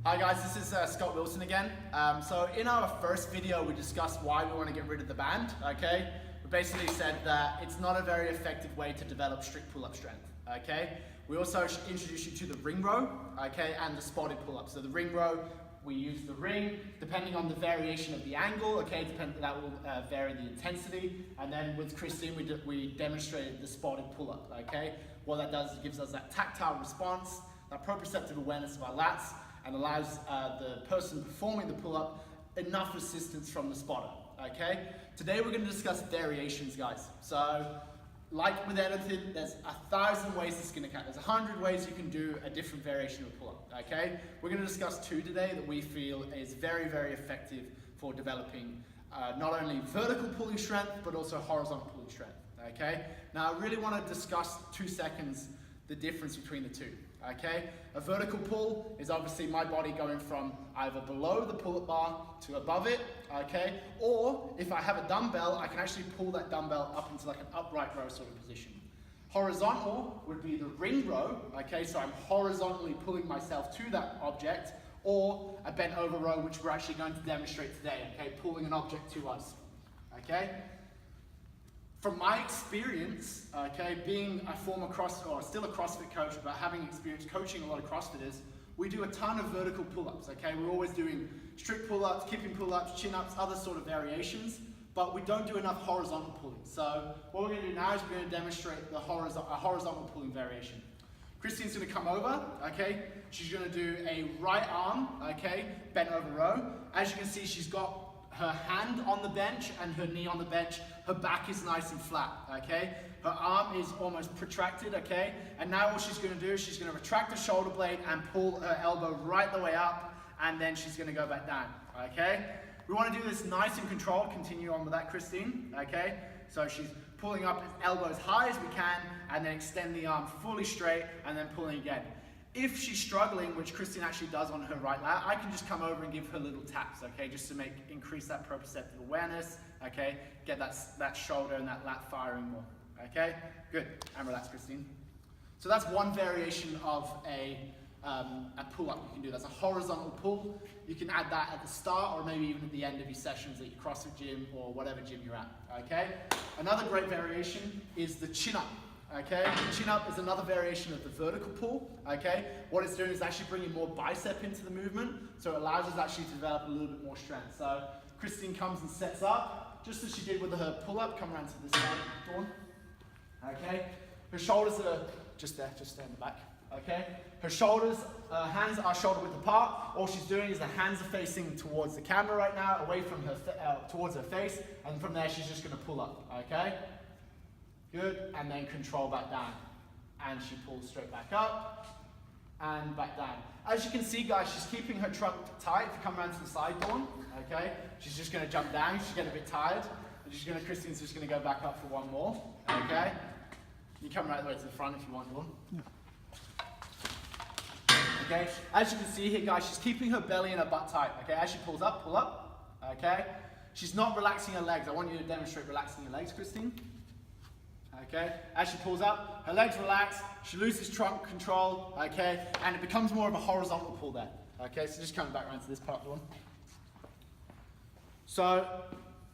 Hi guys, this is Scott Wilson again. So in our first video we discussed why we want to get rid of the band, okay? We basically said that it's not a very effective way to develop strict pull-up strength, okay? We also introduced you to the ring row, okay, and the spotted pull-up. So the ring row, we use the ring, depending on the variation of the angle, okay, that will vary the intensity. And then with Christine, we demonstrated the spotted pull-up, okay? What that does is it gives us that tactile response, that proprioceptive awareness of our lats, and allows the person performing the pull-up enough assistance from the spotter, okay? Today we're gonna discuss variations, guys. So, like with anything, there's 1,000 ways to skin a cat. There's 100 ways you can do a different variation of a pull-up, okay? We're gonna discuss two today that we feel is very, very effective for developing not only vertical pulling strength, but also horizontal pulling strength, okay? Now, I really wanna discuss 2 seconds the difference between the two, okay? A vertical pull is obviously my body going from either below the pull-up bar to above it, okay? Or if I have a dumbbell, I can actually pull that dumbbell up into like an upright row sort of position. Horizontal would be the ring row, okay? So I'm horizontally pulling myself to that object, or a bent over row, which we're actually going to demonstrate today, okay? Pulling an object to us, okay? From my experience, okay, being a former still a CrossFit coach, but having experience coaching a lot of CrossFitters, we do a ton of vertical pull-ups, okay? We're always doing strict pull-ups, kipping pull-ups, chin-ups, other sort of variations, but we don't do enough horizontal pulling. So what we're gonna do now is we're gonna demonstrate a horizontal pulling variation. Christine's gonna come over, okay? She's gonna do a right arm, okay, bent over row. As you can see, she's got her hand on the bench and her knee on the bench. Her back is nice and flat, okay? Her arm is almost protracted, okay? And now what she's gonna do is she's gonna retract the shoulder blade and pull her elbow right the way up, and then she's gonna go back down, okay? We wanna do this nice and controlled. Continue on with that, Christine, okay? So she's pulling up as elbow as high as we can, and then extend the arm fully straight, and then pulling again. If she's struggling, which Christine actually does on her right lat, I can just come over and give her little taps, okay, just to increase that proprioceptive awareness, okay, get that shoulder and that lat firing more, okay? Good, and relax, Christine. So that's one variation of a pull-up you can do. That's a horizontal pull. You can add that at the start or maybe even at the end of your sessions at your CrossFit gym or whatever gym you're at, okay? Another great variation is the chin-up. Okay, chin-up is another variation of the vertical pull, okay? What it's doing is actually bringing more bicep into the movement, so it allows us actually to develop a little bit more strength. So Christine comes and sets up, just as she did with her pull-up. Come around to this side, Dawn. Okay, her shoulders are just there, just in the back, okay? Her shoulders, hands are shoulder width apart. All she's doing is the hands are facing towards the camera right now, away from her, towards her face, and from there she's just gonna pull up, okay? Good, and then control back down. And she pulls straight back up, and back down. As you can see, guys, she's keeping her trunk tight. If you come around to the side, Dawn, okay? She's just gonna jump down, she's getting a bit tired. And Christine's just gonna go back up for one more, okay? You come right the way to the front if you want, Dawn. Okay, as you can see here, guys, she's keeping her belly and her butt tight, okay? As she pulls up, pull up, okay? She's not relaxing her legs. I want you to demonstrate relaxing your legs, Christine. Okay, as she pulls up, her legs relax, she loses trunk control, okay, and it becomes more of a horizontal pull there. Okay, so just coming back around to this part, Dawn. So,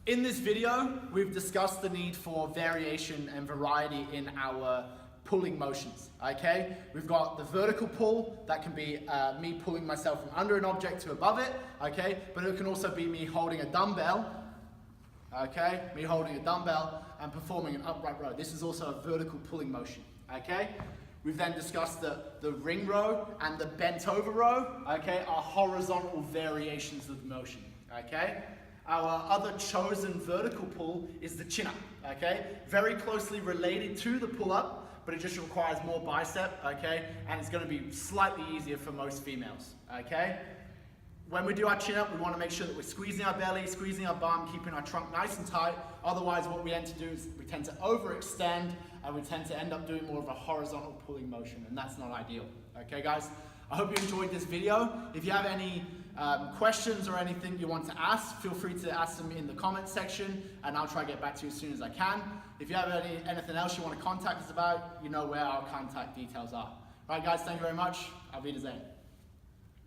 in this video, we've discussed the need for variation and variety in our pulling motions, okay? We've got the vertical pull, that can be me pulling myself from under an object to above it, okay? But it can also be me holding a dumbbell, okay? Me holding a dumbbell and performing an upright row. This is also a vertical pulling motion, okay? We've then discussed the ring row and the bent over row, okay, are horizontal variations of the motion, okay? Our other chosen vertical pull is the chin-up, okay? Very closely related to the pull-up, but it just requires more bicep, okay? And it's gonna be slightly easier for most females, okay? When we do our chin-up, we want to make sure that we're squeezing our belly, squeezing our bum, keeping our trunk nice and tight. Otherwise, what we tend to do is we tend to overextend and we tend to end up doing more of a horizontal pulling motion, and that's not ideal. Okay, guys? I hope you enjoyed this video. If you have any questions or anything you want to ask, feel free to ask them in the comments section, and I'll try to get back to you as soon as I can. If you have anything else you want to contact us about, you know where our contact details are. All right, guys, thank you very much. Auf Wiedersehen.